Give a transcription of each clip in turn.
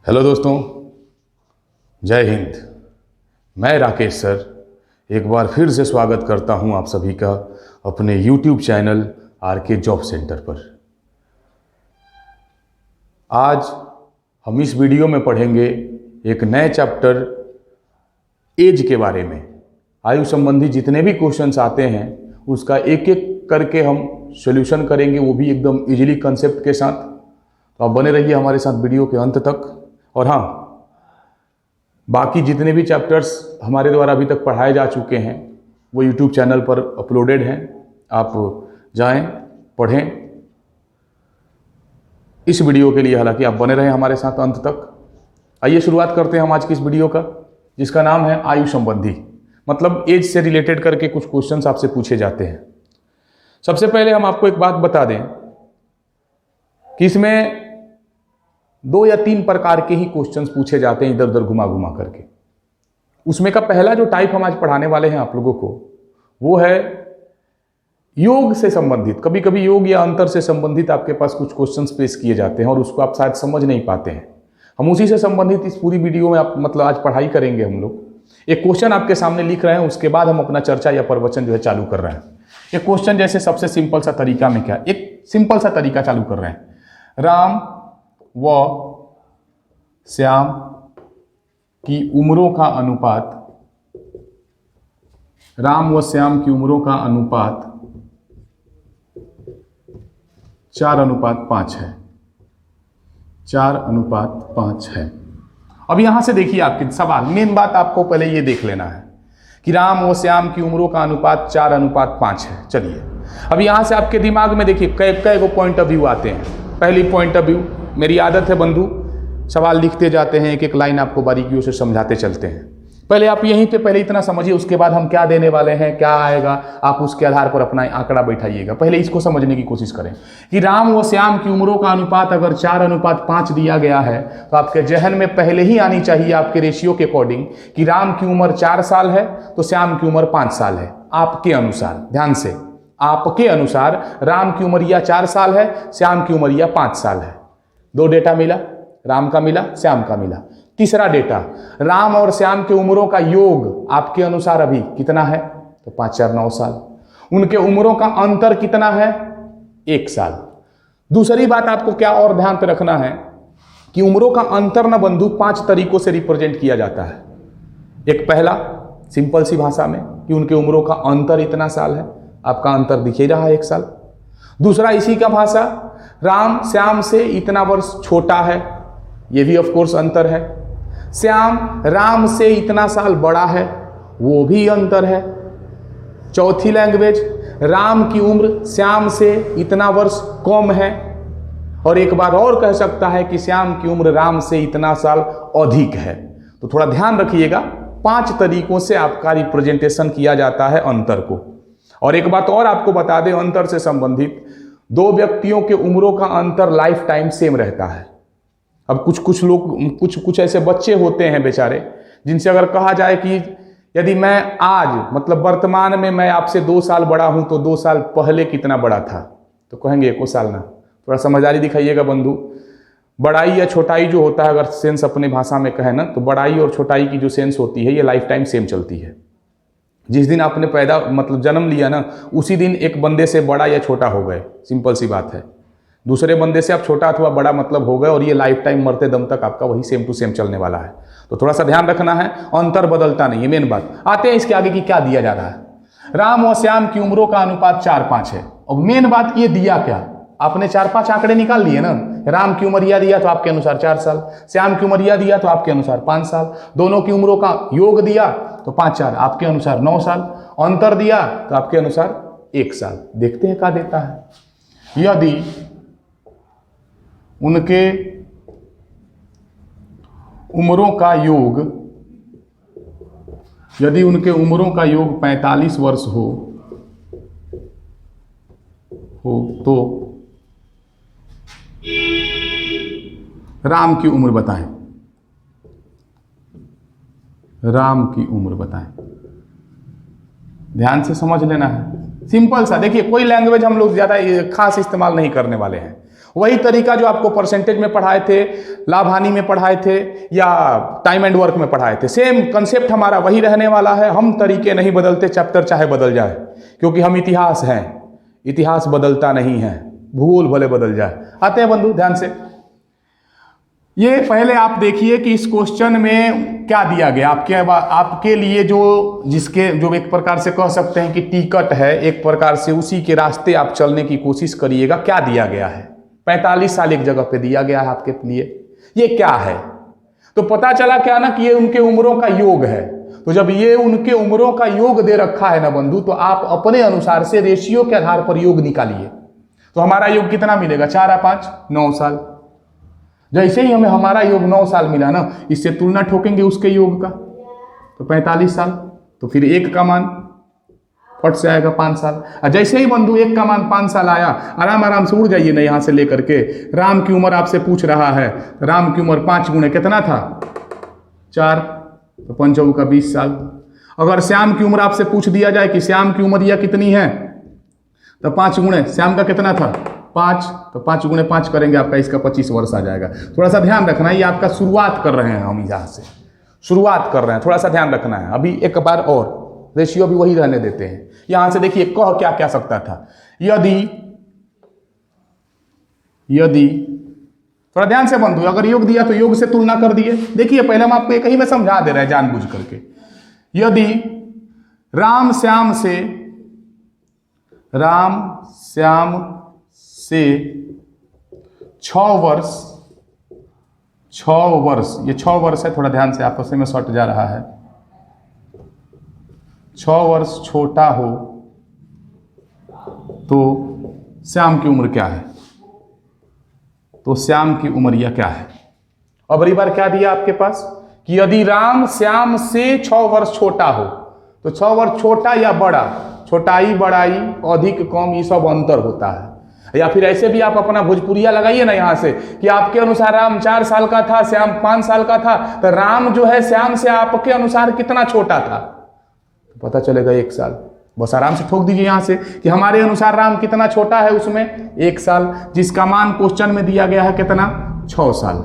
Hello दोस्तों, जय हिंद। मैं राकेश सर एक बार फिर से स्वागत करता हूं आप सभी का अपने YouTube channel RK job centre पर। आज हम इस वीडियो में पढ़ेंगे एक नए चैप्टर एज के बारे में। आयु संबंधी जितने भी क्वेश्चंस आते हैं उसका एक एक करके हम सॉल्यूशन करेंगे, वो भी एकदम इजीली कंसेप्ट के साथ। तो आप बने रहिए हमारे साथ वीडियो के अंत तक। और हाँ, बाकी जितने भी चैप्टर्स हमारे द्वारा अभी तक पढ़ाए जा चुके हैं वो YouTube चैनल पर अपलोडेड हैं, आप जाएं, पढ़ें। इस वीडियो के लिए हालांकि आप बने रहें हमारे साथ अंत तक। आइए शुरुआत करते हैं हम आज की इस वीडियो का, जिसका नाम है आयु संबंधी, मतलब एज से रिलेटेड करके कुछ क्वेश्चंस आपसे पूछे जाते हैं। सबसे पहले हम आपको एक बात बता दें कि इसमें 2 या 3 प्रकार के ही क्वेश्चंस पूछे जाते हैं इधर उधर घुमा घुमा करके। उसमें का पहला जो टाइप हम आज पढ़ाने वाले हैं आप लोगों को, वो है योग से संबंधित। कभी कभी योग या अंतर से संबंधित आपके पास कुछ क्वेश्चंस पेश किए जाते हैं और उसको आप शायद समझ नहीं पाते हैं। हम उसी से संबंधित इस पूरी वीडियो में आप आज पढ़ाई करेंगे। हम लोग एक क्वेश्चन आपके सामने लिख रहे हैं, उसके बाद हम अपना चर्चा या प्रवचन जो है चालू कर रहे हैं। एक क्वेश्चन जैसे सबसे सिंपल सा तरीका में क्या, एक सिंपल सा तरीका चालू कर रहे हैं। राम व श्याम की उम्रों का अनुपात, राम व श्याम की उम्रों का अनुपात 4:5 है। 4:5 है। अब यहां से देखिए आपके सवाल, मेन बात आपको पहले ये देख लेना है कि राम व श्याम की उम्रों का अनुपात 4:5 है। चलिए अब यहां से आपके दिमाग में देखिए कई गो पॉइंट ऑफ व्यू आते हैं। पहली पॉइंट ऑफ व्यू, मेरी आदत है बंधु, सवाल लिखते जाते हैं, एक एक लाइन आपको बारीकियों से समझाते चलते हैं। पहले आप यहीं पे पहले इतना समझिए, उसके बाद हम क्या देने वाले हैं, क्या आएगा, आप उसके आधार पर अपना आंकड़ा बैठाइएगा। पहले इसको समझने की कोशिश करें कि राम व श्याम की उम्रों का अनुपात अगर 4:5 दिया गया है तो आपके जहन में पहले ही आनी चाहिए आपके रेशियो के अकॉर्डिंग कि राम की उम्र 4 साल है तो श्याम की उम्र 5 साल है। आपके अनुसार, ध्यान से, आपके अनुसार राम की उम्रिया 4 साल है, श्याम की उम्रिया 5 साल है। 2 डेटा मिला, राम का मिला, श्याम का मिला। तीसरा डेटा, राम और श्याम के उम्रों का योग आपके अनुसार अभी कितना है, तो 5 4 9 साल। उनके उम्रों का अंतर कितना है, 1 साल। दूसरी बात आपको क्या और ध्यान पे रखना है कि उम्रों का अंतर ना बंधु 5 तरीकों से रिप्रेजेंट किया जाता है। एक पहला सिंपल सी भाषा में कि उनके उम्रों का अंतर इतना साल है, आपका अंतर दिख ही रहा है 1 साल। दूसरा इसी का भाषा, राम श्याम से इतना वर्ष छोटा है, ये भी ऑफ कोर्स अंतर है। श्याम राम से इतना साल बड़ा है, वो भी अंतर है। चौथी लैंग्वेज, राम की उम्र श्याम से इतना वर्ष कम है, और एक बार और कह सकता है कि श्याम की उम्र राम से इतना साल अधिक है। तो थोड़ा ध्यान रखिएगा, 5 तरीकों से आपका रिप्रेजेंटेशन किया जाता है अंतर को। और एक बात और आपको बता दें, अंतर से संबंधित 2 व्यक्तियों के उम्रों का अंतर लाइफ टाइम सेम रहता है। अब कुछ लोग, कुछ ऐसे बच्चे होते हैं बेचारे, जिनसे अगर कहा जाए कि यदि मैं आज, मतलब वर्तमान में मैं आपसे 2 साल बड़ा हूं तो 2 साल पहले कितना बड़ा था, तो कहेंगे 1 साल ना। थोड़ा समझदारी दिखाइएगा बंधु। बड़ाई या छोटाई जो होता है, अगर सेंस अपने भाषा में कहें ना, तो बड़ाई और छोटाई की जो सेंस होती है ये लाइफ टाइम सेम चलती है। जिस दिन आपने मतलब जन्म लिया ना, उसी दिन एक बंदे से बड़ा या छोटा हो गए, सिंपल सी बात है। दूसरे बंदे से आप छोटा अथवा बड़ा मतलब हो गए, और ये लाइफ टाइम मरते दम तक आपका वही सेम टू सेम चलने वाला है। तो थोड़ा सा ध्यान रखना है, अंतर बदलता नहीं है, मेन बात। आते हैं इसके आगे कि क्या दिया जा रहा है। राम और श्याम की उम्रों का अनुपात 4:5 है। और मेन बात ये दिया क्या, आपने 4-5 आंकड़े निकाल लिए ना। राम की उम्रिया दिया तो आपके अनुसार 4 साल, श्याम की उम्रिया दिया तो आपके अनुसार 5 साल, दोनों की उम्रों का योग दिया तो 5 4 आपके अनुसार 9 साल, अंतर दिया तो आपके अनुसार 1 साल। देखते हैं क्या देता है। यदि उनके उम्रों का योग, यदि उनके उम्रों का योग 45 वर्ष हो तो राम की उम्र बताएं। राम की उम्र बताएं। ध्यान से समझ लेना है, सिंपल सा। देखिए कोई लैंग्वेज हम लोग ज्यादा खास इस्तेमाल नहीं करने वाले हैं, वही तरीका जो आपको परसेंटेज में पढ़ाए थे, लाभ हानि में पढ़ाए थे या टाइम एंड वर्क में पढ़ाए थे, सेम कंसेप्ट हमारा वही रहने वाला है। हम तरीके नहीं बदलते, चैप्टर चाहे बदल जाए, क्योंकि हम इतिहास हैं, इतिहास बदलता नहीं है, भूगोल भले बदल जाए। आते हैं बंधु ध्यान से, ये पहले आप देखिए कि इस क्वेश्चन में क्या दिया गया आपके लिए, जो एक प्रकार से कह सकते हैं कि टिकट है, एक प्रकार से उसी के रास्ते आप चलने की कोशिश करिएगा। क्या दिया गया है? 45 साल एक जगह पे दिया गया है आपके लिए। ये क्या है? तो पता चला क्या ना कि ये उनके उम्रों का योग है। तो जब ये उनके उम्रों का योग दे रखा है ना बंधु, तो आप अपने अनुसार से रेशियो के आधार पर योग निकालिए। तो हमारा योग कितना मिलेगा? 4 और 5 9 साल। जैसे ही हमें हमारा योग 9 साल मिला ना, इससे तुलना ठोकेंगे उसके योग का, तो 45 साल। तो फिर एक का मान फट से आएगा 5 साल। और जैसे ही बंधु एक का मान 5 साल आया, आराम आराम से उड़ जाइए ना यहाँ से लेकर के। राम की उम्र आपसे पूछ रहा है, राम की उम्र 5 गुणे कितना था? 4, तो 5 चौका 20 साल। अगर श्याम की उम्र आपसे पूछ दिया जाए कि श्याम की उम्र यह कितनी है, तो 5 गुणे श्याम का कितना था? 5, तो 5 गुणे 5 करेंगे, आपका इसका 25 वर्ष आ जाएगा। थोड़ा सा ध्यान रखना है, ये आपका शुरुआत कर रहे हैं, हम यहाँ से शुरुआत कर रहे हैं, थोड़ा सा ध्यान रखना है। अभी एक बार और रेशियो भी वही रहने देते हैं। यहां से देखिए कह क्या क्या सकता था। यदि थोड़ा ध्यान से बंधु, अगर योग दिया तो योग से तुलना कर दिए। देखिए पहले हम आपको एक ही में समझा दे रहे हैं जानबूझ करके। यदि राम श्याम से 6 वर्ष, ये 6 वर्ष है, थोड़ा ध्यान से आपस में सट जा रहा है, 6 वर्ष छोटा हो तो श्याम की उम्र क्या है? तो श्याम की उम्र यह क्या है? अब अगली बार क्या दिया आपके पास कि यदि राम श्याम से 6 वर्ष छोटा हो, तो 6 वर्ष छोटा या बड़ा, छोटाई बड़ाई अधिक कम ये सब अंतर होता है। या फिर ऐसे भी आप अपना भोजपुरिया लगाइए ना यहाँ से कि आपके अनुसार राम 4 साल का था, श्याम 5 साल का था, तो राम जो है श्याम से आपके अनुसार कितना छोटा था? पता चलेगा 1 साल। बस आराम से ठोक दीजिए यहाँ से कि हमारे अनुसार राम कितना छोटा है, उसमें 1 साल, जिसका मान क्वेश्चन में दिया गया है कितना? 6 साल।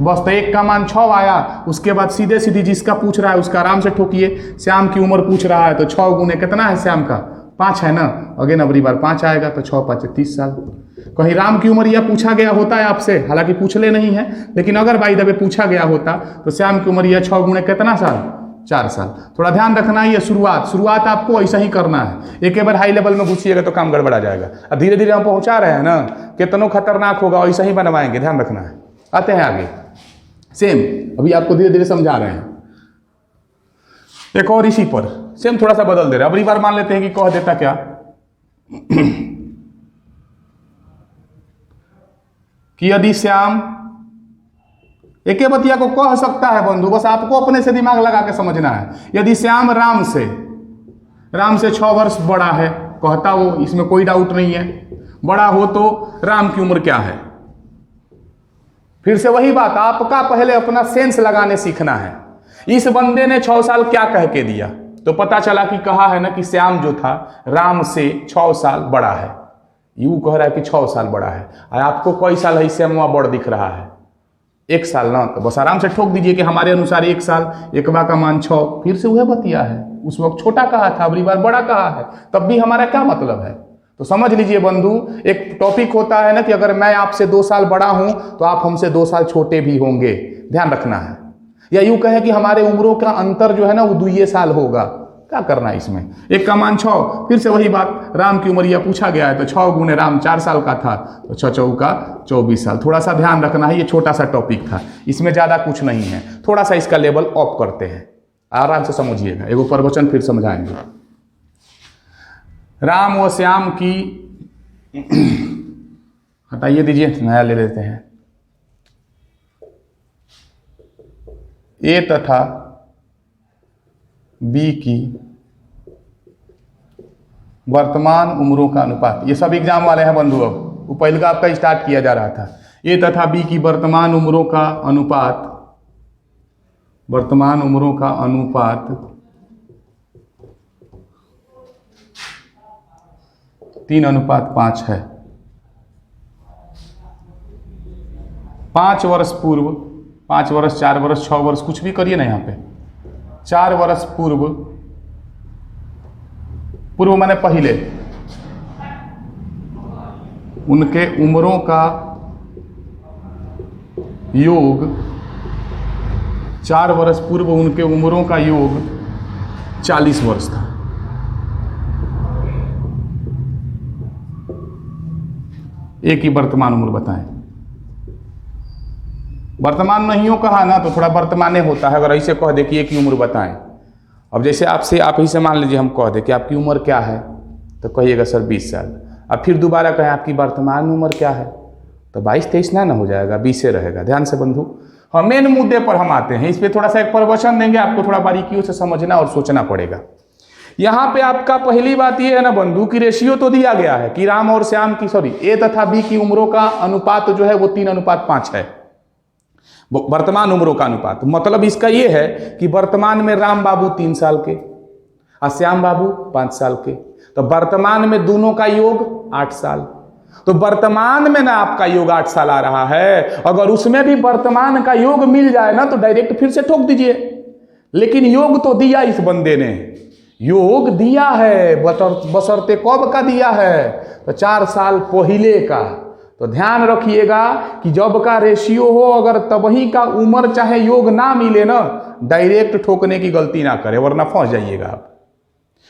बस तो 1 का मान 6 आया, उसके बाद सीधे सीधी जिसका पूछ रहा है उसका आराम से ठोकिए। श्याम की उम्र पूछ रहा है तो 6 गुने कितना है श्याम का? 5 है ना, अगेन अगली बार 5 आएगा, तो 6 5 30 साल। कहीं राम की उम्र यह पूछा गया होता है आपसे, हालांकि पूछ ले नहीं है, लेकिन अगर बाई द वे पूछा गया होता तो श्याम की उम्र यह 6 गुने कितना साल? 4 साल। थोड़ा ध्यान रखना है, ये शुरुआत आपको ऐसा ही करना है। एक बार हाई लेवल में घुसिएगा तो काम गड़बड़ा जाएगा। अब धीरे धीरे हम पहुंचा रहे हैं ना, कितनों खतरनाक होगा ऐसा ही बनवाएंगे, ध्यान रखना है। आते हैं आगे, सेम अभी आपको धीरे धीरे समझा रहे हैं। एक और इसी पर सेम थोड़ा सा बदल दे रहे हैं। अगली बार मान लेते हैं कि कह देता क्या कि यदि श्याम, एक बतिया को कह सकता है बंधु, बस आपको अपने से दिमाग लगा के समझना है। यदि श्याम राम से 6 वर्ष बड़ा है, कहता वो, इसमें कोई डाउट नहीं है, बड़ा हो तो राम की उम्र क्या है? फिर से वही बात, आपका पहले अपना सेंस लगाने सीखना है। इस बंदे ने 6 साल क्या कह के दिया? तो पता चला कि कहा है ना कि श्याम जो था राम से 6 साल बड़ा है। यूं कह रहा है कि 6 साल बड़ा है, आपको कई साल है श्याम बड़ दिख रहा है? 1 साल ना, तो बस आराम से ठोक दीजिए कि हमारे अनुसार 1 साल, एकवा का मान 6, फिर से वह बतिया है। उस वक्त छोटा कहा था, अगली बार बड़ा कहा है, तब भी हमारा क्या मतलब है? तो समझ लीजिए बंधु, एक टॉपिक होता है ना कि अगर मैं आपसे 2 साल बड़ा हूं तो आप हमसे 2 साल छोटे भी होंगे, ध्यान रखना है। या यूं कहे कि हमारे उम्रों का अंतर जो है ना वो 2 साल होगा, क्या करना है इसमें? 1 का मान 6, फिर से वही बात, राम की उम्र यह पूछा गया है तो 6 गुने राम 4 साल का था, तो 6 चौका 24 साल। थोड़ा सा ध्यान रखना है, ये छोटा सा टॉपिक था, इसमें ज़्यादा कुछ नहीं है, थोड़ा सा इसका लेवल ऑफ करते हैं, आराम से समझिएगा। एगो प्रवचन फिर समझाएंगे। राम व श्याम की हटाइए दीजिए, नया ले लेते हैं। ए तथा बी की वर्तमान उम्रों का अनुपात, ये सब एग्जाम वाले हैं बंधु। अब वो पहले का आपका स्टार्ट किया जा रहा था। ए तथा बी की वर्तमान उम्रों का अनुपात, 3:5 है। 5 वर्ष पूर्व, 5 वर्ष, 4 वर्ष, 6 वर्ष, कुछ भी करिए ना यहाँ पे, 4 वर्ष पूर्व, पूर्व माने पहले, उनके उम्रों का योग, 4 वर्ष पूर्व उनके उम्रों का योग 40 वर्ष था। एक ही वर्तमान उम्र बताएं। वर्तमान नहीं हो कहा ना तो थोड़ा वर्तमाने होता है, अगर ऐसे कह दे कि एक ही उम्र बताएं। अब जैसे आपसे, आप ही से मान लीजिए हम कह दे कि आपकी उम्र क्या है, तो कहिएगा सर 20 साल। अब फिर दोबारा कहें आपकी वर्तमान उम्र क्या है, तो 22-23 ना हो जाएगा, 20 से रहेगा। ध्यान से बंधु, हम मेन मुद्दे पर हम आते हैं, इस पर थोड़ा सा एक प्रवचन देंगे, आपको थोड़ा बारीकियों से समझना और सोचना पड़ेगा। यहाँ पे आपका पहली बात ये है ना बंधु कि रेशियो तो दिया गया है कि राम और श्याम की, सॉरी, ए तथा बी की उम्रों का अनुपात जो है वो 3:5 है, वर्तमान उम्रों का अनुपात। मतलब इसका ये है कि वर्तमान में राम बाबू 3 साल के और श्याम बाबू 5 साल के, तो वर्तमान में दोनों का योग 8 साल। तो वर्तमान में ना आपका योग 8 साल आ रहा है, अगर उसमें भी वर्तमान का योग मिल जाए ना तो डायरेक्ट फिर से ठोक दीजिए। लेकिन योग तो दिया इस बंदे ने, योग दिया है, बशर्ते कब का दिया है, तो 4 साल पहले का। तो ध्यान रखिएगा कि जब का रेशियो हो, अगर तबही का उम्र चाहे योग ना मिले ना, डायरेक्ट ठोकने की गलती ना करें, वरना फंस जाइएगा आप।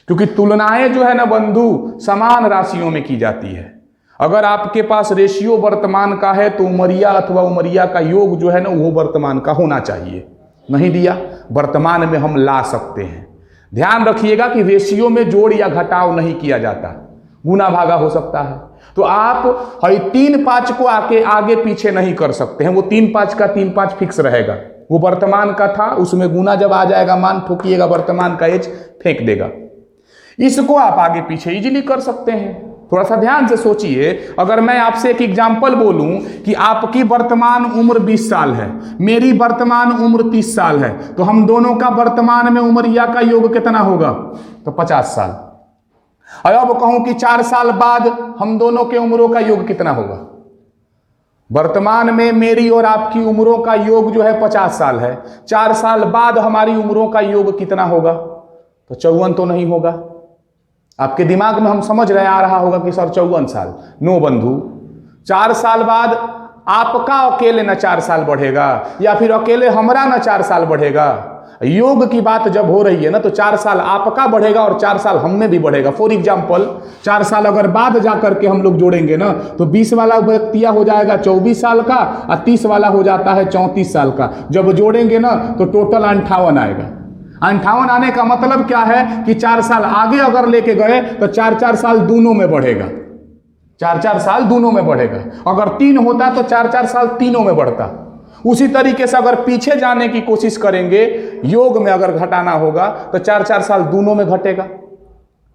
क्योंकि तुलनाएं जो है ना बंधु समान राशियों में की जाती है। अगर आपके पास रेशियो वर्तमान का है तो उमरिया अथवा उमरिया का योग जो है ना वो वर्तमान का होना चाहिए। नहीं दिया, वर्तमान में हम ला सकते हैं। ध्यान रखिएगा कि रेशियो में जोड़ या घटाव नहीं किया जाता, गुना भागा हो सकता है। तो आप 3-5 को आगे पीछे नहीं कर सकते हैं, वो 3-5 का 3-5 फिक्स रहेगा। वो वर्तमान का था, उसमें गुना जब आ जाएगा मान ठोकिएगा, वर्तमान का एज फेंक देगा। इसको आप आगे पीछे इजीली कर सकते हैं। थोड़ा सा ध्यान से सोचिए, अगर मैं आपसे एक एग्जाम्पल बोलूं कि आपकी वर्तमान उम्र 20 साल है, मेरी वर्तमान उम्र 30 साल है, तो हम दोनों का वर्तमान में उमरिया का योग कितना होगा, तो 50 साल। और अब कहूं कि 4 साल बाद हम दोनों के उम्रों का योग कितना होगा। वर्तमान में मेरी और आपकी उम्रों का योग जो है 50 साल है, 4 साल बाद हमारी उम्रों का योग कितना होगा, तो 54 तो नहीं होगा। आपके दिमाग में हम समझ रहे आ रहा होगा कि सर 54 साल। नो बंधु, 4 साल बाद आपका अकेले न 4 साल बढ़ेगा, या फिर अकेले हमारा न 4 साल बढ़ेगा। योग की बात जब हो रही है ना तो 4 साल आपका बढ़ेगा और 4 साल हम में भी बढ़ेगा। फॉर एग्जाम्पल 4 साल अगर बाद जा करके हम लोग जोड़ेंगे ना तो 20 वाला व्यक्तिया हो जाएगा 24 साल का और 30 वाला हो जाता है 34 साल का। जब जोड़ेंगे ना तो टोटल 58 आएगा। 58 आने का मतलब क्या है कि 4 साल आगे अगर लेके गए तो 4-4 साल दोनों में बढ़ेगा, 4-4 साल दोनों में बढ़ेगा। अगर 3 होता तो 4-4 साल तीनों में बढ़ता। उसी तरीके से अगर पीछे जाने की कोशिश करेंगे, योग में अगर घटाना होगा तो 4-4 साल दोनों में घटेगा।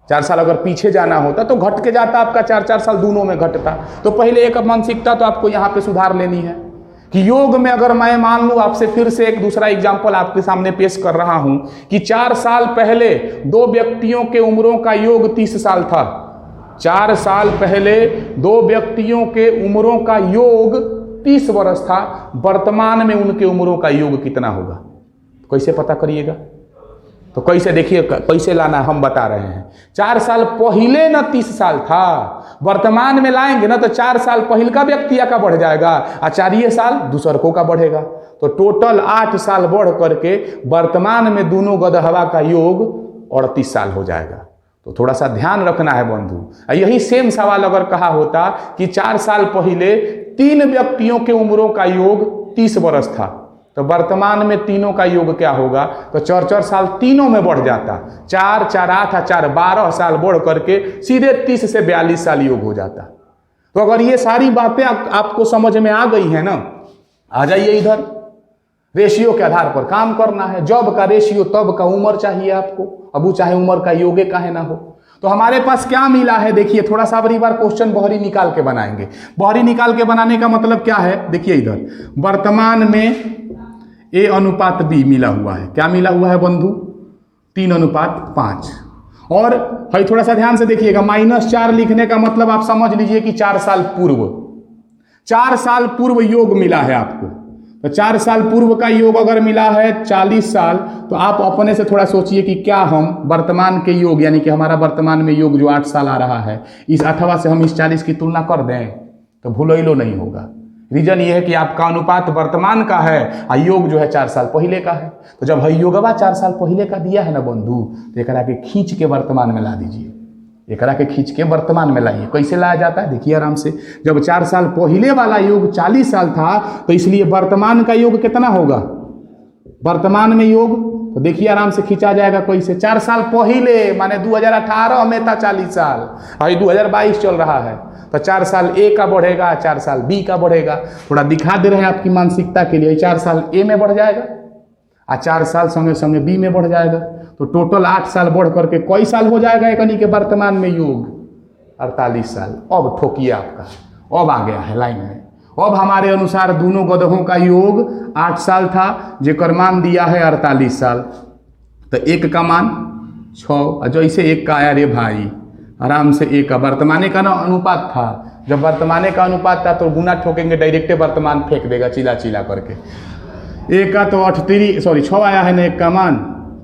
4 साल अगर पीछे जाना होता तो घट के जाता, आपका 4-4 साल दोनों में घटता। तो पहले एक मानसिकता तो आपको यहाँ पे सुधार लेनी है कि योग में अगर मैं मान लूँ, आपसे फिर से एक दूसरा एग्जाम्पल आपके सामने पेश कर रहा हूं कि 4 साल पहले 2 व्यक्तियों के उम्रों का योग 30 साल था। 4 साल पहले 2 व्यक्तियों के उम्रों का योग 30 वर्ष था। वर्तमान में उनके उम्रों का योग कितना होगा, कैसे पता करिएगा। तो कैसे देखिए, कैसे लाना हम बता रहे हैं। 4 साल पहले ना 30 साल था, वर्तमान में लाएंगे ना तो 4 साल पहले का व्यक्तिया का बढ़ जाएगा और 4 साल दूसरकों का बढ़ेगा। तो टोटल 8 साल बढ़ करके वर्तमान में दोनों गदहवा का योग 38 साल हो जाएगा। तो थोड़ा सा ध्यान रखना है बंधु। यही सेम सवाल अगर कहा होता कि 4 साल पहले 3 व्यक्तियों के उम्रों का योग 30 वर्ष था, तो वर्तमान में तीनों का योग क्या होगा, तो 4-4 साल तीनों में बढ़ जाता। 4-4 8 4 12 साल बढ़ करके सीधे 30 से 42 साल योग हो जाता। तो अगर ये सारी बातें आपको समझ में आ गई है ना, आ जाइए इधर। रेशियो के आधार पर काम करना है। जब का रेशियो तब का उम्र चाहिए आपको, अब वो चाहे उम्र का योगे काहे ना हो। तो हमारे पास क्या मिला है, देखिए थोड़ा सा बड़ी बार क्वेश्चन बहरी निकाल के बनाएंगे। बहरी निकाल के बनाने का मतलब क्या है, देखिए इधर वर्तमान में A अनुपात B मिला हुआ है। क्या मिला हुआ है बंधु, 3:5। और भाई थोड़ा सा ध्यान से देखिएगा, -4 लिखने का मतलब आप समझ लीजिए कि 4 साल पूर्व। 4 साल पूर्व योग मिला है आपको, तो 4 साल पूर्व का योग अगर मिला है 40 साल, तो आप अपने से थोड़ा सोचिए कि क्या हम वर्तमान के योग, यानी कि हमारा वर्तमान में योग जो 8 साल आ रहा है, इस 8वां से हम इस 40 की तुलना कर दें तो भूलो नहीं होगा। रीजन ये है कि आपका अनुपात वर्तमान का है और योग जो है 4 साल पहले का है। तो जब योगवा 4 साल पहले का दिया है ना बंधु, तो एक के खींच के वर्तमान में ला दीजिए, एक के खींच के वर्तमान में लाइए। कैसे लाया जाता है देखिए आराम से। जब 4 साल पहले वाला योग 40 साल था, तो इसलिए वर्तमान का योग कितना होगा, वर्तमान में योग, तो देखिए आराम से खींचा जाएगा। कैसे, 4 साल पहले माने 2018 में था 40 साल, अभी 2022 चल रहा है, तो 4 साल ए का बढ़ेगा, 4 साल बी का बढ़ेगा। थोड़ा दिखा दे रहे हैं आपकी मानसिकता के लिए, 4 साल ए में बढ़ जाएगा और 4 साल संगे संगे बी में बढ़ जाएगा, तो टोटल 8 साल बढ़ करके कई साल हो जाएगा यानी के वर्तमान में योग 48 साल। अब ठोकिए आपका, अब आ गया है लाइन में। अब हमारे अनुसार दोनों गधों का योग 8 साल था, जेकर मान दिया है 48 साल, तो एक का मान 6, जैसे एक का आया रे भाई आराम से एक का वर्तमाने का ना अनुपात था। जब वर्तमाने का अनुपात था तो गुना ठोकेंगे डायरेक्ट वर्तमान फेंक देगा चिला चिला करके। एक का तो 6 आया है ना एक का मान,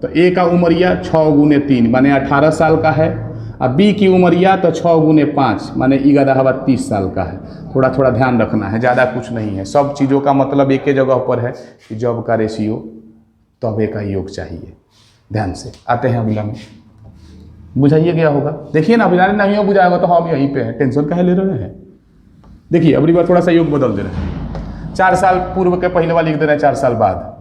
तो ए का उमरिया 6 गुने 3 माने 18 साल का है, और बी की उमरिया तो 6 गुने 5 माने 30 साल का है। थोड़ा थोड़ा ध्यान रखना है, ज़्यादा कुछ नहीं है। सब चीज़ों का मतलब एक ही जगह पर है कि जब का रेशियो तब का योग चाहिए। ध्यान से आते हैं अगला में, बुझाइए गया होगा। देखिए ना, अभी नहीं हो बुझाएगा तो हम यहीं पे हैं, टेंशन काहे ले रहे हैं। देखिए अगली बार थोड़ा सा योग बदल दे रहे हैं। 4 साल पूर्व के पहले वाला लिख दे रहे हैं 4 साल बाद।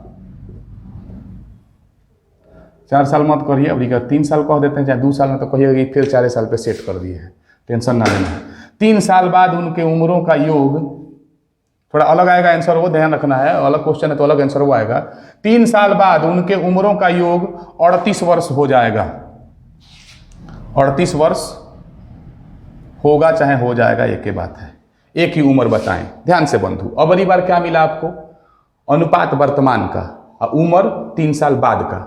4 साल मत करिए, अभी का 3 साल कह देते हैं, चाहे 2 साल में तो कहिएगा कि फिर 4 साल पे सेट कर दिए हैं, टेंशन ना लेना है। 3 साल बाद उनके उम्रों का योग थोड़ा अलग आएगा, आंसर वो ध्यान रखना है, अलग क्वेश्चन है तो अलग आंसर वो आएगा। 3 साल बाद उनके उम्रों का योग 38 वर्ष हो जाएगा। 38 वर्ष होगा चाहे हो जाएगा, एक ही बात है, एक ही उम्र बताएं। ध्यान से बंधु, अब अगली बार क्या मिला आपको, अनुपात वर्तमान का और उम्र 3 साल बाद का।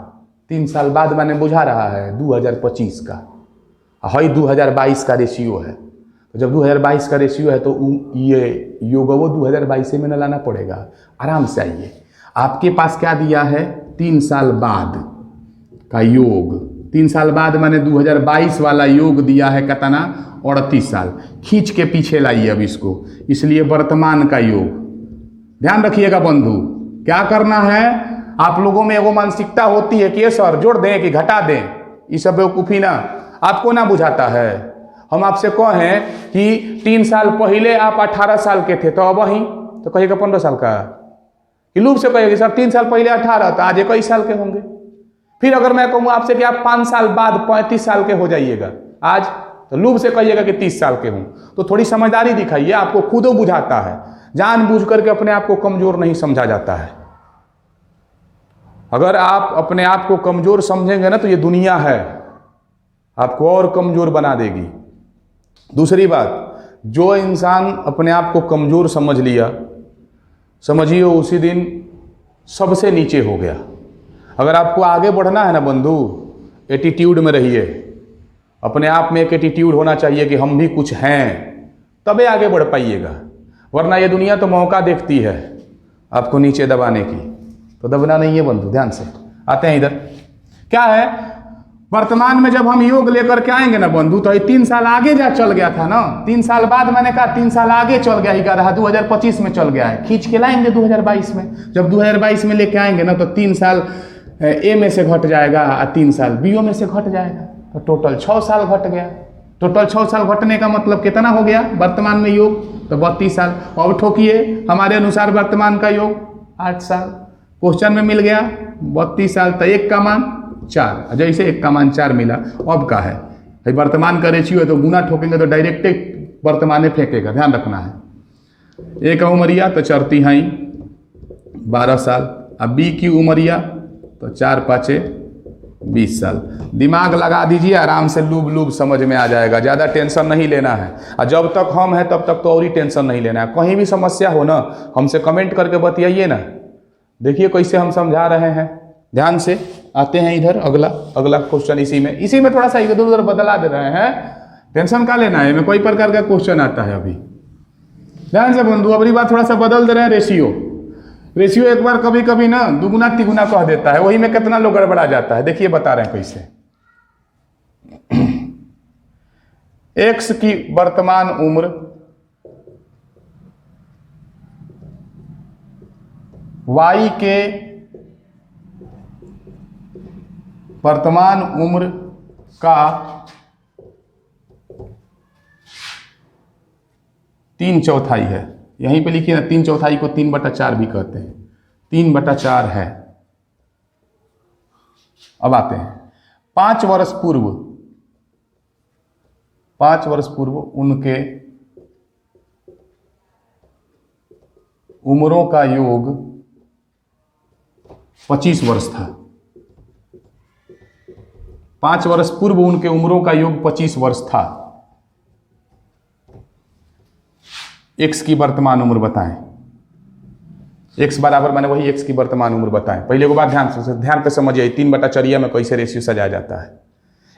3 साल बाद मैंने बुझा रहा है 2025 का, हई 2022 का रेशियो है। तो जब 2022 का रेशियो है तो ये योग वो 2022 में न लाना पड़ेगा। आराम से आइए, आपके पास क्या दिया है, 3 साल बाद का योग। 3 साल बाद मैंने 2022 वाला योग दिया है कितना, 38 साल। खींच के पीछे लाइए अब इसको, इसलिए वर्तमान का योग। ध्यान रखिएगा बंधु, क्या करना है, आप लोगों में एगो मानसिकता होती है कि ये सर जोड़ दें कि घटा दें, ये सब बेवकूफ़ी ना आपको ना बुझाता है। हम आपसे कहें कि 3 साल पहले आप 18 साल के थे, तो अब वहीं तो कहिएगा 15 साल का, कि लूप से कहिएगा सर 3 साल पहले 18 तो आज 21 साल के होंगे। फिर अगर मैं कहूँ आपसे कि आप 5 साल बाद 35 साल के हो जाइएगा आज, तो लूप से कहिएगा कि 30 साल के हूँ। तो थोड़ी समझदारी दिखाइए, आपको खुद बुझाता है, जानबूझ करके अपने आप को कमजोर नहीं समझा जाता है। अगर आप अपने आप को कमजोर समझेंगे ना तो ये दुनिया है आपको और कमजोर बना देगी। दूसरी बात, जो इंसान अपने आप को कमजोर समझ लिया, समझिए उसी दिन सबसे नीचे हो गया। अगर आपको आगे बढ़ना है ना बंधु, एटीट्यूड में रहिए। अपने आप में एक एटीट्यूड होना चाहिए कि हम भी कुछ हैं, तबे आगे बढ़ पाइएगा। वरना ये दुनिया तो मौका देखती है आपको नीचे दबाने की, तो दबना नहीं है बंधु। ध्यान से आते हैं इधर, क्या है, वर्तमान में जब हम योग लेकर के आएंगे ना बंधु, तो ये 3 साल आगे जा चल गया था ना। 3 साल बाद मैंने कहा 3 साल आगे चल गया ही, रहा 2025 में चल गया है, खींच के लाएंगे 2022 में। जब 2022 में लेके आएंगे ना, तो 3 साल ए में से घट जाएगा और 3 साल बी में से घट जाएगा, तो टोटल 6 साल घट गया। टोटल 6 साल घटने का मतलब कितना हो गया वर्तमान में योग, तो 32 साल। अब ठोकिए, हमारे अनुसार वर्तमान का योग 8 साल, क्वेश्चन में मिल गया 32 साल, तो एक का मान 4, जैसे एक का मान 4 मिला। अब का है भाई, वर्तमान का रेशियो है तो गुना ठोकेंगे तो डायरेक्ट वर्तमान में फेंकेगा, ध्यान रखना है। ए का उमरिया तो 4 तिहाई 12 साल, अब बी की उमरिया तो 4 पाँचे 20 साल। दिमाग लगा दीजिए, आराम से लूब समझ में आ जाएगा, ज़्यादा टेंशन नहीं लेना है। और जब तक हम हैं तब तक तो और ही टेंशन नहीं लेना है। कहीं भी समस्या हो ना, हमसे कमेंट करके बतियाइए ना, देखिए कैसे हम समझा रहे हैं। ध्यान से आते हैं इधर, अगला क्वेश्चन इसी में थोड़ा सा इधर उधर बदला दे रहे हैं, टेंशन का लेना है। में कोई प्रकार का क्वेश्चन आता है अभी, ध्यान से बंधु, अगली बार थोड़ा सा बदल दे रहे हैं रेशियो एक बार कभी कभी ना दुगुना तिगुना कह देता है, वही में कितना लोग गड़बड़ा जाता है। देखिए बता रहे हैं कैसे। एक्स की वर्तमान उम्र वाई के वर्तमान उम्र का 3/4 है। यहीं पे लिखिए ना, 3/4 को 3/4 भी कहते हैं, 3/4 है। अब आते हैं 5 वर्ष पूर्व उनके उम्रों का योग 25 वर्ष था। 5 वर्ष पूर्व उनके उम्रों का योग 25 वर्ष था। एक्स की वर्तमान उम्र बताएं। एक्स बराबर मैंने वही एक्स की वर्तमान उम्र बताएं। पहले को बात ध्यान पे समझिए, 3/4 में कैसे रेशियो सजाया जाता है।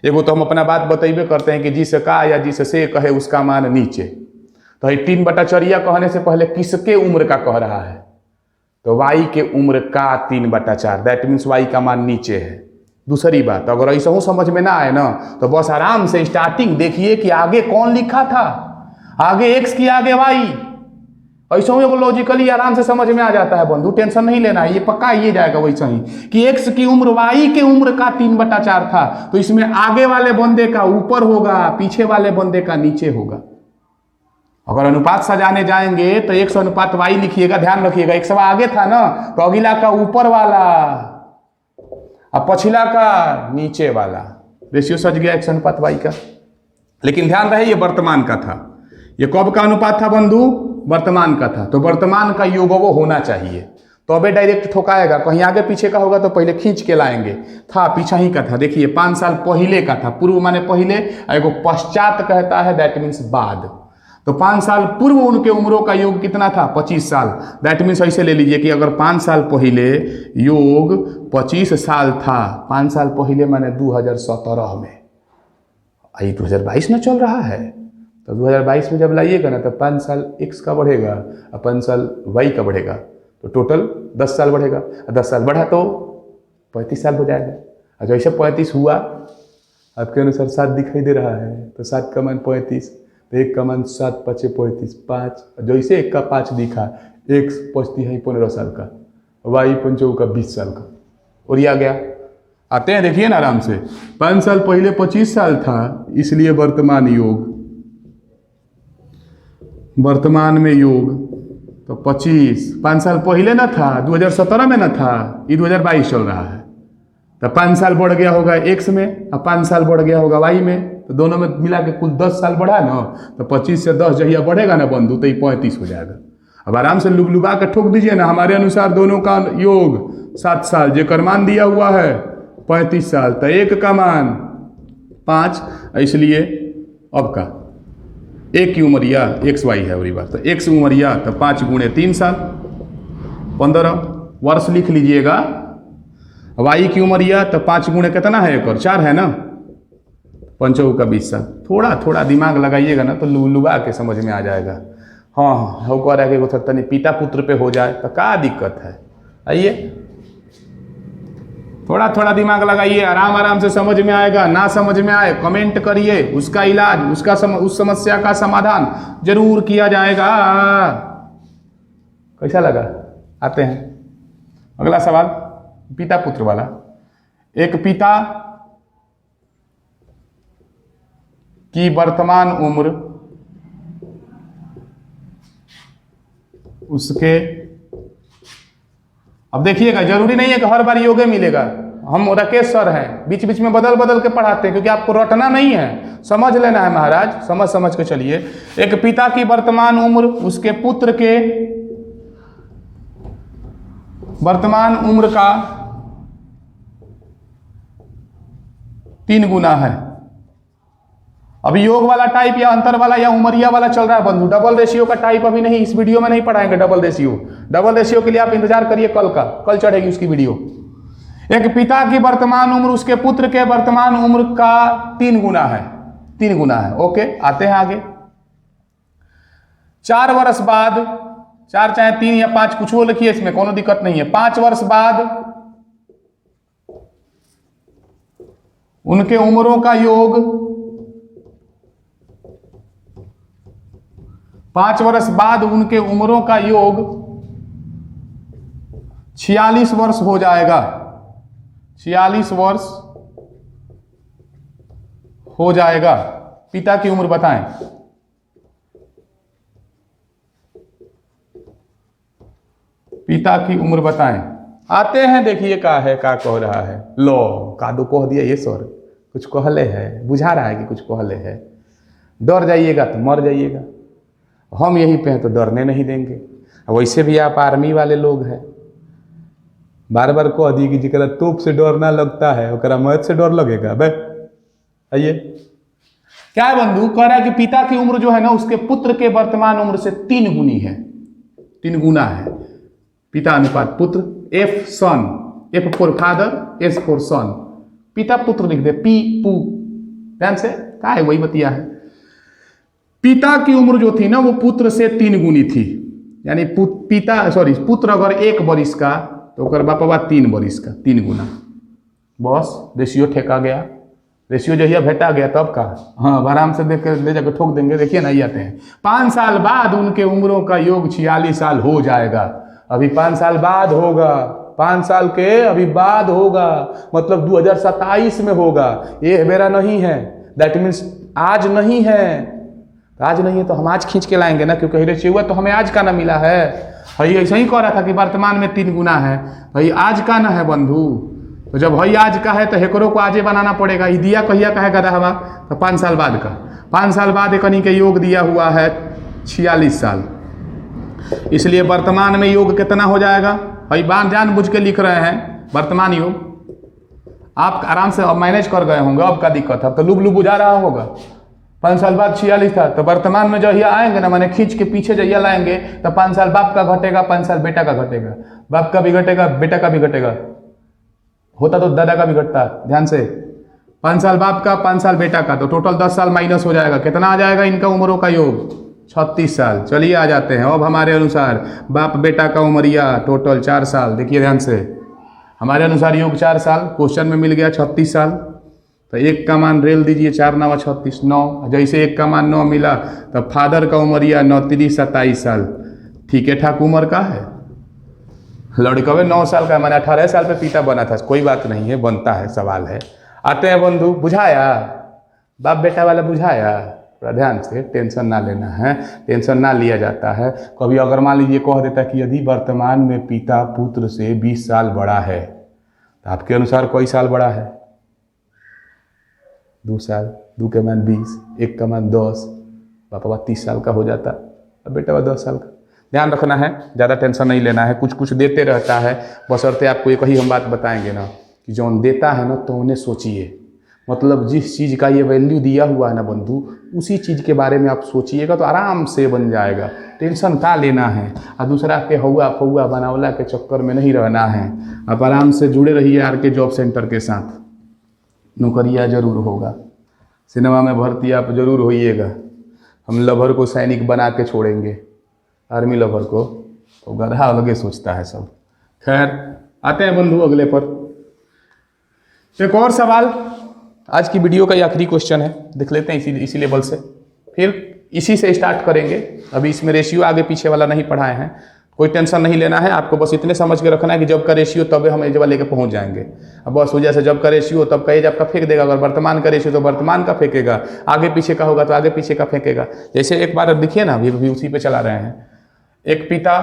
एगो तो हम अपना बात बतेबे करते हैं कि जिस का या जिससे कहे उसका मान नीचे। तो 3/4 कहने से पहले किसके उम्र का कह रहा है, तो वाई के उम्र का 3/4, दैट मीन्स वाई का मान नीचे है। दूसरी बात, अगर ऐसा समझ में ना आए ना तो बस आराम से स्टार्टिंग देखिए कि आगे कौन लिखा था, आगे एक्स की आगे वाई। ऐसा ही लॉजिकली आराम से समझ में आ जाता है बंधु, टेंशन नहीं लेना है, ये पक्का ये जाएगा वैसा ही कि एक्स की उम्र वाई के उम्र का 3/4 था। तो इसमें आगे वाले बंदे का ऊपर होगा, पीछे वाले बंदे का नीचे होगा। अगर अनुपात सजाने जाएंगे तो एक्स अनुपात वाई लिखिएगा, ध्यान रखिएगा। एक्स आगे था ना तो अगला का ऊपर वाला और पछिला का नीचे वाला। रेशियो सज गया एक्स अनुपात वाई का। लेकिन ध्यान रहे ये वर्तमान का था। ये कब का अनुपात था बंधु, वर्तमान का था। तो वर्तमान का योग वो होना चाहिए, तो अबे डायरेक्ट ठोकाएगा। कहीं आगे पीछे का होगा तो पहले खींच के लाएंगे। था पीछा ही का था। देखिए 5 साल पहले का था। पूर्व माने पहले, एगो पश्चात कहता है, दैट मीन्स बाद। तो 5 साल पूर्व उनके उम्रों का योग कितना था, 25 साल। दैट मीन्स ऐसे ले लीजिए कि अगर 5 साल पहले योग 25 साल था, 5 साल पहले माने 2017 में, आई 2022 में चल रहा है, तो 2022 में जब लाइएगा ना तो 5 साल एक्स का बढ़ेगा और 5 साल वाई का बढ़ेगा, तो टोटल 10 साल बढ़ेगा। और 10 साल बढ़ा तो 35 साल हो जाएगा। और जैसे 35 हुआ, आपके अनुसार 7 दिखाई दे रहा है, तो 7 का मान 35, तो 1 का मान 7 5 35, 5। जैसे 1 का 5 दिखा, एक्स 15 साल का, वाई 20 साल का, और ये आ गया। आते हैं देखिए ना आराम से। 5 साल पहले 25 साल था, इसलिए वर्तमान योग, वर्तमान में योग तो 25। 5 साल पहले ना था, 2017 में ना था, ये 2022 चल रहा है। तो 5 साल बढ़ गया होगा एक्स में और 5 साल बढ़ गया होगा वाई में, तो दोनों में मिला के कुल 10 साल बढ़ा ना। तो 25 से 10 जहिया बढ़ेगा ना बंधु, तो ये 35 हो जाएगा। अब आराम से लुगा के ठोक दीजिए ना। हमारे अनुसार दोनों का योग 7 साल, जेकर मान दिया हुआ है 35 साल, तो एक का मान 5, इसलिए अब का एक की उमरिया एक्स वाई है। वही बात, तो एक्स उमरिया तो 5 गुणे 3 साल, 15 वर्ष लिख लीजिएगा। वाई की उमरिया तो 5 गुणे कितना है, एक और 4 है ना, 5 का 20 साल। थोड़ा थोड़ा दिमाग लगाइएगा ना तो लुगा के समझ में आ जाएगा। हाँ हो कह रहा है कि तनी पिता पुत्र पे हो जाए तो क्या दिक्कत है। आइए थोड़ा थोड़ा दिमाग लगाइए, आराम आराम से समझ में आएगा। ना समझ में आए कमेंट करिए, उसका इलाज, उस समस्या का समाधान जरूर किया जाएगा। कैसा लगा? आते हैं अगला सवाल, पिता पुत्र वाला। एक पिता की वर्तमान उम्र उसके, अब देखिएगा जरूरी नहीं है कि हर बार योगे मिलेगा। हम राकेश सर हैं, बीच बीच में बदल बदल के पढ़ाते हैं, क्योंकि आपको रटना नहीं है, समझ लेना है महाराज, समझ समझ के चलिए। एक पिता की वर्तमान उम्र उसके पुत्र के वर्तमान उम्र का 3 गुना है। अभी योग वाला टाइप या अंतर वाला या उमरिया वाला चल रहा है बंधु। डबल रेशियो का टाइप अभी नहीं, इस वीडियो में नहीं पढ़ाएंगे डबल रेशियो। डबल रेशियो के लिए आप इंतजार करिए कल का, कल चढ़ेगी उसकी वीडियो। एक पिता की वर्तमान उम्र उसके पुत्र के वर्तमान उम्र का 3 गुना है, 3 गुना है। ओके, आते हैं आगे। 4 वर्ष बाद, 4 चाहे 3 या 5 कुछ वो लिखिए, इसमें कोनो दिक्कत नहीं है। 5 वर्ष बाद उनके उम्रों का योग, 5 वर्ष बाद उनके उम्रों का योग 46 वर्ष हो जाएगा। 46 वर्ष हो जाएगा। पिता की उम्र बताएं। पिता की उम्र बताएं। आते हैं, देखिए का है, का कह रहा है। लो कादू कह दिया ये सर, कुछ कहले है, बुझा रहा है कि कुछ कहले है। डर जाइएगा तो मर जाइएगा। हम यहीं पे हैं तो डरने नहीं देंगे। वैसे भी आप आर्मी वाले लोग हैं, बार बार कह दिए कि जिकरा तोप से डर ना लगता है ओकरा मौत से डर लगेगा। बे आइए, क्या है बंधु, कह रहा है कि पिता की उम्र जो है ना उसके पुत्र के वर्तमान उम्र से 3 गुनी है, 3 गुना है। पिता अनुपात पुत्र, F son, F for father, S for son. पिता पुत्र लिख दे, पी पू, ध्यान से, क्या है वही बतिया है। पिता की उम्र जो थी ना वो पुत्र से 3 गुनी थी। यानी पुत्र अगर 1 वर्ष का तो ओकर बापा 3 वर्ष का, 3 गुना। बस रेशियो ठेका गया। रेशियो जो है भेटा गया तब का, हाँ आराम से देख कर ले जाकर ठोक देंगे। देखिए ना, ये आते हैं 5 साल बाद उनके उम्रों का योग 46 साल हो जाएगा। अभी 5 साल बाद होगा, 5 साल के अभी बाद होगा, मतलब 2027 में होगा। ये मेरा नहीं है, दैट मीन्स आज नहीं है। आज नहीं है तो हम आज खींच के लाएंगे ना, क्योंकि रेशियो तो हमें आज का ना मिला है। भाई ऐसा ही कह रहा था कि वर्तमान में 3 गुना है, भाई आज का ना है बंधु। तो जब भाई आज का है तो हेकरो को आजे बनाना पड़ेगा। ई दिया कहिया का है गधा हवा, तो 5 साल बाद का, 5 साल बाद एक के योग दिया हुआ है 46 साल। इसलिए वर्तमान में योग कितना हो जाएगा, भाई जान बुझ के लिख रहे हैं वर्तमान योग। आप आराम से मैनेज कर गए होंगे, अब का दिक्कत है, अब तो लुब लुब बुझा रहा होगा। 5 साल बाद 46 था, तो वर्तमान में जहिया आएंगे ना, मैंने खींच के पीछे जहिया लाएंगे तो 5 साल बाप का घटेगा, 5 साल बेटा का घटेगा, बाप का भी घटेगा, बेटा का भी घटेगा। होता तो दादा का भी घटता, ध्यान से। 5 साल बाप का, 5 साल बेटा का, तो टोटल 10 साल माइनस हो जाएगा। कितना आ जाएगा इनका उम्रों का योग, 36 साल। चलिए आ जाते हैं अब हमारे अनुसार बाप बेटा का उमरिया टोटल 4 साल। देखिए ध्यान से, हमारे अनुसार योग 4 साल, क्वेश्चन में मिल गया 36 साल। तो 1 का मान रेल दीजिए, 4 9 36, 9। जैसे 1 का मान 9 मिला तो फादर का उमरिया 9 3 27 साल। ठीक है, ठाक उम्र का है। लड़का 9 साल का, मैंने 18 साल पे पिता बना था। कोई बात नहीं है, बनता है, सवाल है। आते हैं बंधु, बुझाया बाप बेटा वाला, बुझाया। थोड़ा ध्यान से, टेंशन ना लेना है, टेंशन ना लिया जाता है। कभी अगर मान लीजिए कह देता कि यदि वर्तमान में पिता पुत्र से 20 साल बड़ा है, तो आपके अनुसार कोई साल बड़ा है? 2 साल, 2 के मान 20, 1 का मान 10, पापा 30 साल का हो जाता, अब बेटा 10 साल का। ध्यान रखना है, ज़्यादा टेंशन नहीं लेना है। कुछ कुछ देते रहता है, बशर्ते आपको एक ही हम बात बताएंगे ना कि जो देता है ना तो उन्हें सोचिए। मतलब जिस चीज़ का ये वैल्यू दिया हुआ है ना बंधु, उसी चीज़ के बारे में आप सोचिएगा तो आराम से बन जाएगा। टेंशन का लेना है, और दूसरा के हौआ फौआ बनावला के चक्कर में नहीं रहना है। आप आराम से जुड़े रहिए आर के जॉब सेंटर के साथ, नौकरियाँ जरूर होगा। सिनेमा में भर्ती आप जरूर होइएगा। हम लवर को सैनिक बना के छोड़ेंगे, आर्मी लवर को, तो गधा अलगे सोचता है सब। खैर, आते हैं बंधु अगले पर। एक और सवाल, आज की वीडियो का ये आखिरी क्वेश्चन है, देख लेते हैं इसी लेवल से, फिर इसी से स्टार्ट करेंगे। अभी इसमें रेशियो आगे पीछे वाला नहीं पढ़ाए हैं, कोई टेंशन नहीं लेना है आपको। बस इतने समझ के रखना है कि जब का रेशियो तब हम एज लेके पहुंच जाएंगे। अब बस वजह से जब का रेशियो तब का एज आपका फेंक देगा। अगर वर्तमान का रेशियो तो वर्तमान का फेंकेगा, आगे पीछे का होगा तो आगे पीछे का फेंकेगा। जैसे एक बार देखिए ना, अभी उसी पे चला रहे हैं। एक पिता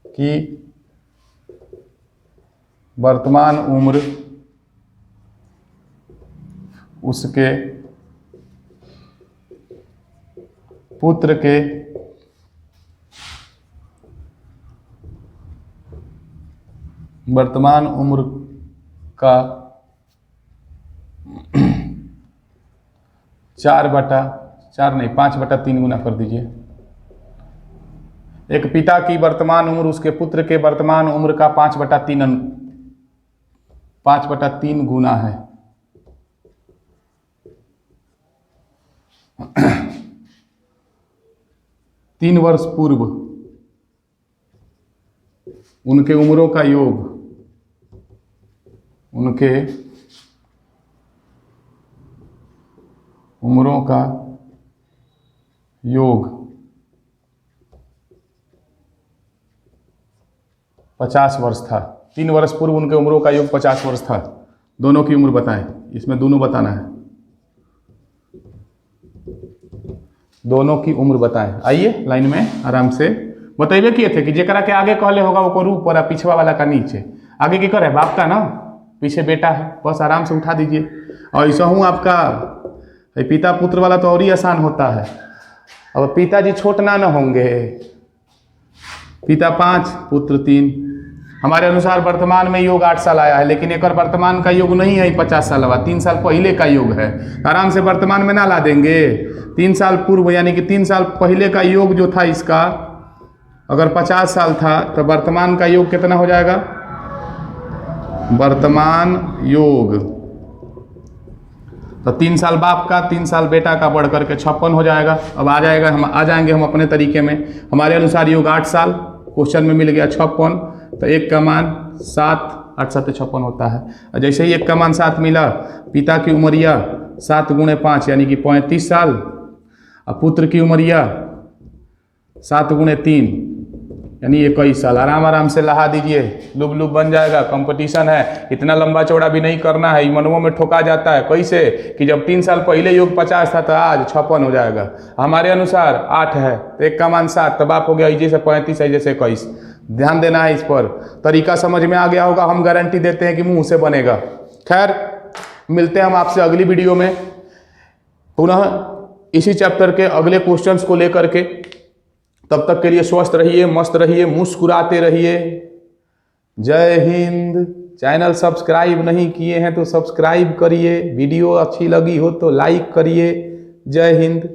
की वर्तमान उम्र उसके पुत्र के वर्तमान उम्र का 5/3 गुना कर दीजिए। एक पिता की वर्तमान उम्र उसके पुत्र के वर्तमान उम्र का 5/3 गुना है। 3 वर्ष पूर्व उनके उम्रों का योग, उनके उम्रों का योग 50 वर्ष था। 3 वर्ष पूर्व उनके उम्रों का योग 50 वर्ष था। दोनों की उम्र बताएं, इसमें दोनों बताना है, दोनों की उम्र बताएं। आइए लाइन में आराम से बतैबे किए थे कि जेकरा के आगे कहले होगा वो को ऊपर, पिछवा वाला का नीचे। आगे की करे बाप का ना, पीछे बेटा है, बस आराम से उठा दीजिए। और ऐसा हूँ आपका पिता पुत्र वाला तो और ही आसान होता है। अब पिताजी छोट ना होंगे, पिता 5 पुत्र 3। हमारे अनुसार वर्तमान में योग 8 साल आया है, लेकिन एक वर्तमान का योग नहीं है 50 साल बाद, 3 साल पहले का योग है। आराम से वर्तमान में ना ला देंगे। 3 साल पूर्व यानी कि 3 साल पहले का योग जो था इसका, अगर 50 साल था तो वर्तमान का योग कितना हो जाएगा? वर्तमान योग तो 3 साल बाप का 3 साल बेटा का बढ़ करके 56 हो जाएगा। अब आ जाएंगे हम अपने तरीके में। हमारे अनुसार योग 8 साल, क्वेश्चन में मिल गया 56, तो 1 का मान 7, 8 7 56 होता है। और जैसे ही 1 का मान 7 मिला, पिता की उमरिया 7 गुणे 5 यानी कि 35 साल, और पुत्र की उमरिया 7 गुणे 3 यानी 21 साल। आराम से लहा दीजिए, लुब लुब बन जाएगा। कंपटीशन है, इतना लंबा चौड़ा भी नहीं करना है, मनों में ठोका जाता है। कैसे कि जब 3 साल पहले योग 50 था तो आज 56 हो जाएगा। हमारे अनुसार 8 है तो 1 का मान 7, तब आप हो गया जैसे 35 है जैसे 21। ध्यान देना है इस पर, तरीका समझ में आ गया होगा। हम गारंटी देते हैं कि मुंह से बनेगा। खैर, मिलते हैं हम आपसे अगली वीडियो में पुनः इसी चैप्टर के अगले क्वेश्चंस को लेकर के। तब तक के लिए स्वस्थ रहिए, मस्त रहिए, मुस्कुराते रहिए। जय हिंद। चैनल सब्सक्राइब नहीं किए हैं तो सब्सक्राइब करिए, वीडियो अच्छी लगी हो तो लाइक करिए। जय हिंद।